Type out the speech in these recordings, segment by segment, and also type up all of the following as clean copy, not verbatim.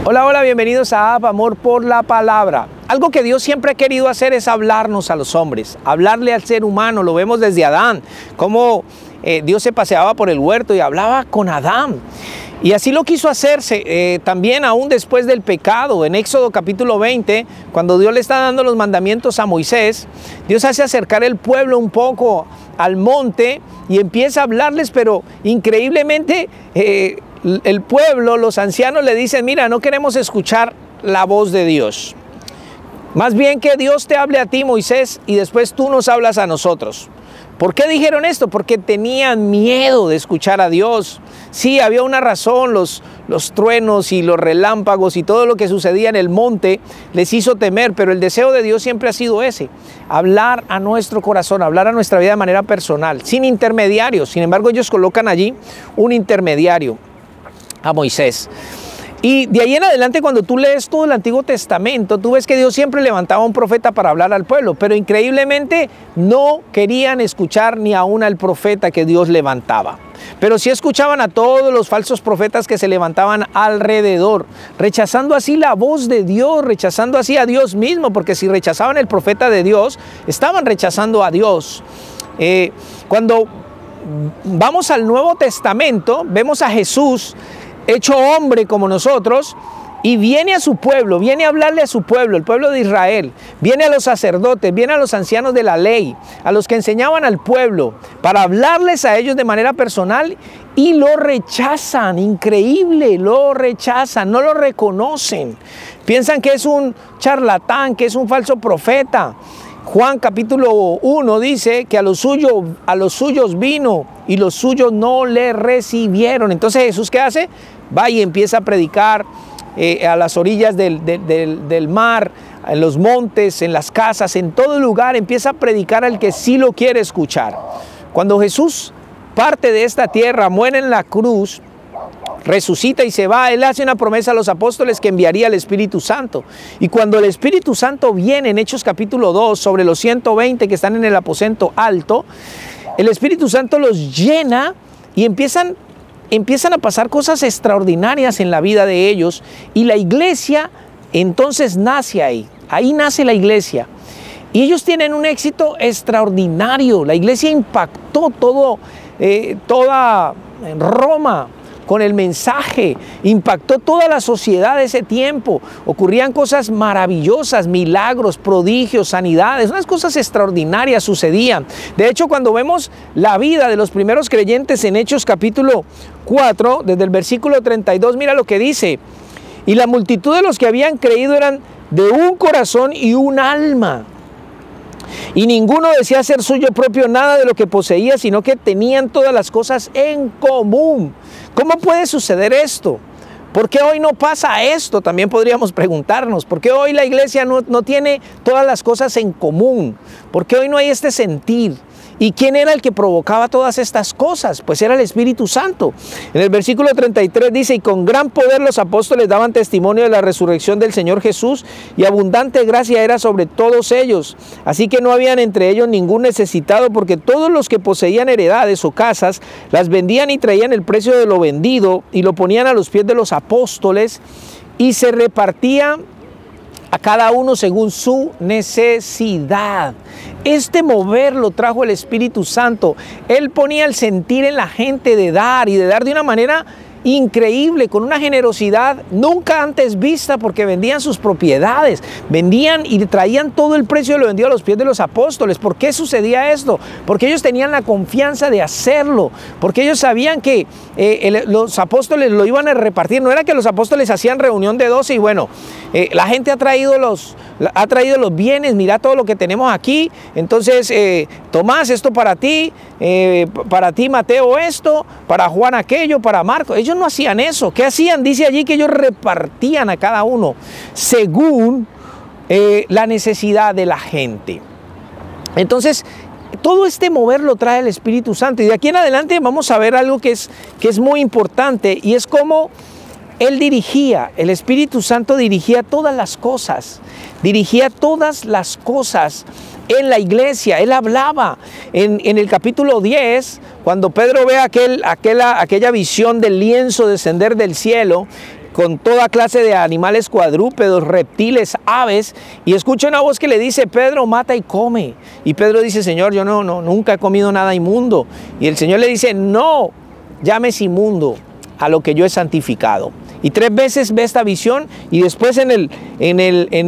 Hola, hola, bienvenidos a Amor por la Palabra. Algo que Dios siempre ha querido hacer es hablarnos a los hombres, hablarle al ser humano. Lo vemos desde Adán, cómo Dios se paseaba por el huerto y hablaba con Adán. Y así lo quiso hacerse también aún después del pecado. En Éxodo capítulo 20, cuando Dios le está dando los mandamientos a Moisés, Dios hace acercar el pueblo un poco al monte y empieza a hablarles, pero increíblemente el pueblo, los ancianos le dicen: mira, no queremos escuchar la voz de Dios. Más bien que Dios te hable a ti, Moisés, y después tú nos hablas a nosotros. ¿Por qué dijeron esto? Porque tenían miedo de escuchar a Dios. Sí, había una razón, los truenos y los relámpagos y todo lo que sucedía en el monte les hizo temer, pero el deseo de Dios siempre ha sido ese: hablar a nuestro corazón, hablar a nuestra vida de manera personal, sin intermediarios. Sin embargo, ellos colocan allí un intermediario, a Moisés. Y de ahí en adelante, cuando tú lees todo el Antiguo Testamento, tú ves que Dios siempre levantaba un profeta para hablar al pueblo, pero increíblemente no querían escuchar ni aún al profeta que Dios levantaba. Pero sí escuchaban a todos los falsos profetas que se levantaban alrededor, rechazando así la voz de Dios, rechazando así a Dios mismo, porque si rechazaban el profeta de Dios, estaban rechazando a Dios. Cuando vamos al Nuevo Testamento, vemos a Jesús hecho hombre como nosotros, y viene a su pueblo, viene a hablarle a su pueblo, el pueblo de Israel, viene a los sacerdotes, viene a los ancianos de la ley, a los que enseñaban al pueblo, para hablarles a ellos de manera personal, y lo rechazan. Increíble, lo rechazan, no lo reconocen, piensan que es un charlatán, que es un falso profeta. Juan capítulo 1 dice que a los suyos vino y los suyos no le recibieron. Entonces Jesús, ¿qué hace? Va y empieza a predicar a las orillas del mar, en los montes, en las casas, en todo lugar. Empieza a predicar al que sí lo quiere escuchar. Cuando Jesús parte de esta tierra, muere en la cruz, resucita y se va, Él hace una promesa a los apóstoles que enviaría el Espíritu Santo. Y cuando el Espíritu Santo viene en Hechos capítulo 2 sobre los 120 que están en el aposento alto, el Espíritu Santo los llena y empiezan a pasar cosas extraordinarias en la vida de ellos, y la iglesia entonces nace ahí nace la iglesia. Y ellos tienen un éxito extraordinario. La iglesia impactó toda Roma con el mensaje, impactó toda la sociedad de ese tiempo. Ocurrían cosas maravillosas, milagros, prodigios, sanidades, unas cosas extraordinarias sucedían. De hecho, cuando vemos la vida de los primeros creyentes en Hechos capítulo 4, desde el versículo 32, mira lo que dice: y la multitud de los que habían creído eran de un corazón y un alma. Y ninguno decía ser suyo propio nada de lo que poseía, sino que tenían todas las cosas en común. ¿Cómo puede suceder esto? ¿Por qué hoy no pasa esto? También podríamos preguntarnos. ¿Por qué hoy la iglesia no tiene todas las cosas en común? ¿Por qué hoy no hay este sentir? ¿Y quién era el que provocaba todas estas cosas? Pues era el Espíritu Santo. En el versículo 33 dice: y con gran poder los apóstoles daban testimonio de la resurrección del Señor Jesús, y abundante gracia era sobre todos ellos. Así que no habían entre ellos ningún necesitado, porque todos los que poseían heredades o casas las vendían y traían el precio de lo vendido y lo ponían a los pies de los apóstoles, y se repartían a cada uno según su necesidad. Este mover lo trajo el Espíritu Santo. Él ponía el sentir en la gente de dar, y de dar de una manera increíble, con una generosidad nunca antes vista, porque vendían sus propiedades, vendían y traían todo el precio de lo vendido a los pies de los apóstoles. ¿Por qué sucedía esto? Porque ellos tenían la confianza de hacerlo, porque ellos sabían que los apóstoles lo iban a repartir. No era que los apóstoles hacían reunión de 12 y bueno, la gente ha traído los bienes, mira todo lo que tenemos aquí, entonces Tomás, esto para ti Mateo esto, para Juan aquello, para Marco. Ellos no hacían eso. ¿Qué hacían? Dice allí que ellos repartían a cada uno según la necesidad de la gente. Entonces, todo este mover lo trae el Espíritu Santo, y de aquí en adelante vamos a ver algo que es muy importante, y es cómo Él dirigía, el Espíritu Santo dirigía todas las cosas, en la iglesia. Él hablaba en el capítulo 10, cuando Pedro ve aquella visión del lienzo descender del cielo, con toda clase de animales cuadrúpedos, reptiles, aves, y escucha una voz que le dice: Pedro, mata y come. Y Pedro dice: Señor, yo nunca he comido nada inmundo. Y el Señor le dice: no llames inmundo a lo que yo he santificado. Y 3 veces ve esta visión, y después en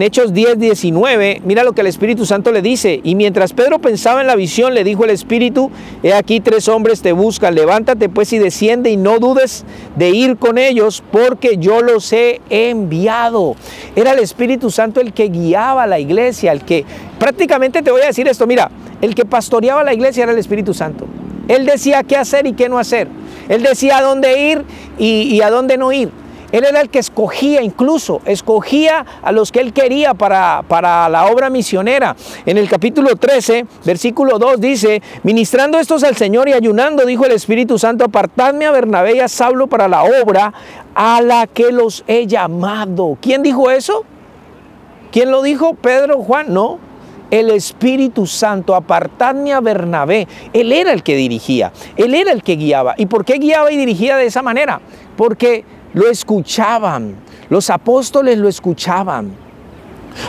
Hechos 10:19, mira lo que el Espíritu Santo le dice: y mientras Pedro pensaba en la visión, le dijo el Espíritu: he aquí 3 hombres te buscan, levántate pues y desciende, y no dudes de ir con ellos, porque yo los he enviado. Era el Espíritu Santo el que guiaba a la iglesia, el que, prácticamente te voy a decir esto, mira, el que pastoreaba la iglesia era el Espíritu Santo. Él decía qué hacer y qué no hacer. Él decía a dónde ir y a dónde no ir. Él era el que escogía, incluso escogía a los que él quería para la obra misionera. En el capítulo 13, versículo 2 dice: ministrando estos al Señor y ayunando, dijo el Espíritu Santo: apartadme a Bernabé y a Saulo para la obra a la que los he llamado. ¿Quién dijo eso? ¿Quién lo dijo? ¿Pedro, Juan? No. El Espíritu Santo. Apartadme a Bernabé. Él era el que dirigía, él era el que guiaba. ¿Y por qué guiaba y dirigía de esa manera? Porque lo escuchaban, los apóstoles lo escuchaban,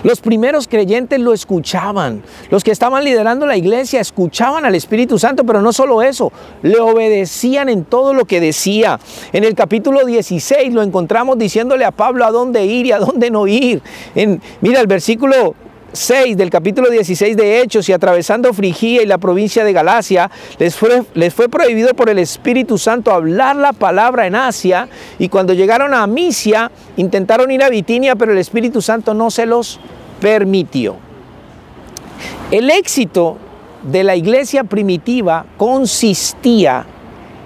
los primeros creyentes lo escuchaban, los que estaban liderando la iglesia escuchaban al Espíritu Santo, pero no solo eso, le obedecían en todo lo que decía. En el capítulo 16 lo encontramos diciéndole a Pablo a dónde ir y a dónde no ir. Mira el versículo 6 del capítulo 16 de Hechos: y atravesando Frigia y la provincia de Galacia, les fue prohibido por el Espíritu Santo hablar la palabra en Asia, y cuando llegaron a Misia intentaron ir a Bitinia, pero el Espíritu Santo no se los permitió. El éxito de la iglesia primitiva consistía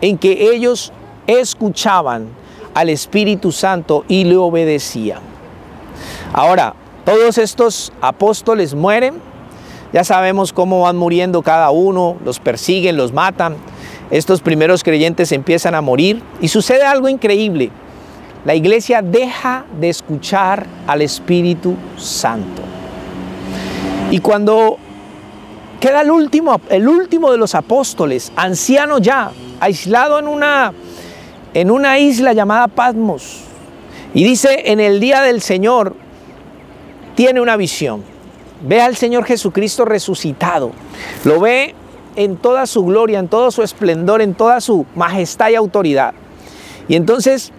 en que ellos escuchaban al Espíritu Santo y le obedecían. Ahora, todos estos apóstoles mueren, ya sabemos cómo van muriendo cada uno, los persiguen, los matan. Estos primeros creyentes empiezan a morir y sucede algo increíble. La iglesia deja de escuchar al Espíritu Santo. Y cuando queda el último de los apóstoles, anciano ya, aislado en una isla llamada Patmos, y dice: en el día del Señor tiene una visión, ve al Señor Jesucristo resucitado, lo ve en toda su gloria, en todo su esplendor, en toda su majestad y autoridad. Y entonces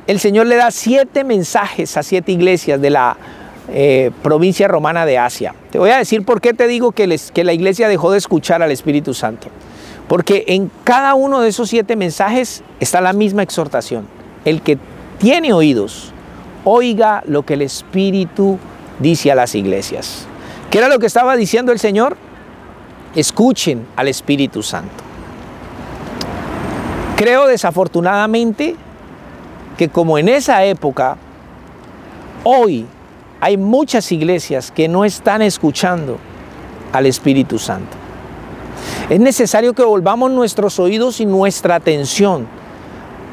el Señor le da 7 mensajes a 7 iglesias de la provincia romana de Asia. Te voy a decir por qué te digo que la iglesia dejó de escuchar al Espíritu Santo. Porque en cada uno de esos 7 mensajes está la misma exhortación: el que tiene oídos, oiga lo que el Espíritu dice a las iglesias. ¿Qué era lo que estaba diciendo el Señor? Escuchen al Espíritu Santo. Creo desafortunadamente que, como en esa época, hoy hay muchas iglesias que no están escuchando al Espíritu Santo. Es necesario que volvamos nuestros oídos y nuestra atención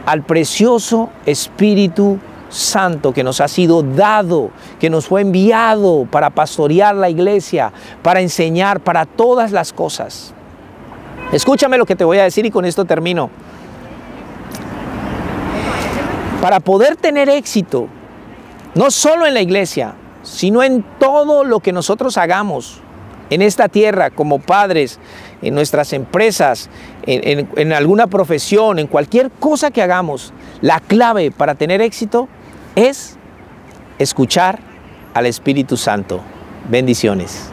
al precioso Espíritu Santo que nos ha sido dado, que nos fue enviado para pastorear la iglesia, para enseñar, para todas las cosas. Escúchame lo que te voy a decir y con esto termino. Para poder tener éxito, no solo en la iglesia, sino en todo lo que nosotros hagamos en esta tierra, como padres, en nuestras empresas, en alguna profesión, en cualquier cosa que hagamos, la clave para tener éxito es escuchar al Espíritu Santo. Bendiciones.